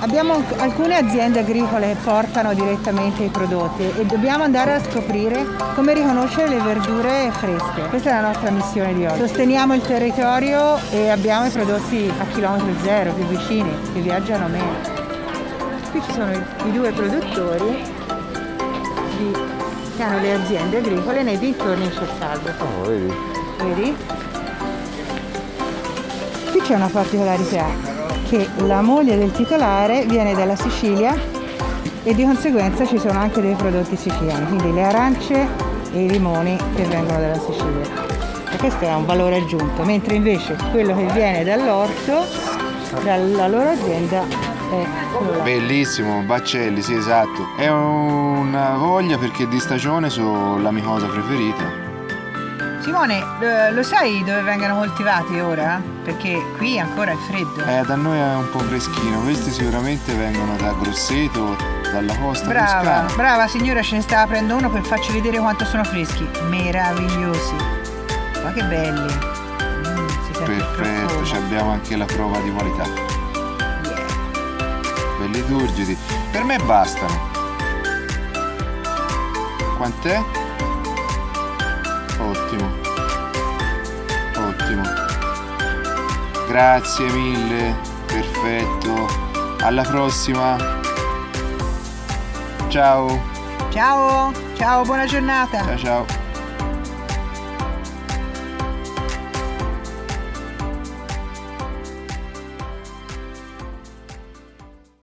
Abbiamo alcune aziende agricole che portano direttamente i prodotti e dobbiamo andare a scoprire come riconoscere le verdure fresche. Questa è la nostra missione di oggi. Sosteniamo il territorio e abbiamo i prodotti a chilometro zero, più vicini, che viaggiano meno. Qui ci sono i due produttori che hanno le aziende agricole nei dintorni di Cefaldo. Oh, vedi? Vedi? Qui c'è una particolarità, che la moglie del titolare viene dalla Sicilia e di conseguenza ci sono anche dei prodotti siciliani, quindi le arance e i limoni che vengono dalla Sicilia. E questo è un valore aggiunto, mentre invece quello che viene dall'orto, dalla loro azienda, è quello là. Bellissimo, Baccelli, sì, esatto. È una voglia perché di stagione sono la mia cosa preferita. Simone, lo sai dove vengono coltivati ora? Perché qui ancora è freddo. Da noi è un po' freschino, questi sicuramente vengono da Grosseto, dalla costa Brava, toscana. brava signora, ce ne stava aprendo uno per farci vedere quanto sono freschi. Meravigliosi. Ma che belli. Si sente il Perfetto, profumo. ci abbiamo anche la prova di qualità. Yeah. Belli turgidi. Per me bastano. Quant'è? Ottimo. Ottimo. Grazie mille. Perfetto. Alla prossima. Ciao. Ciao, ciao, buona giornata. Ciao ciao.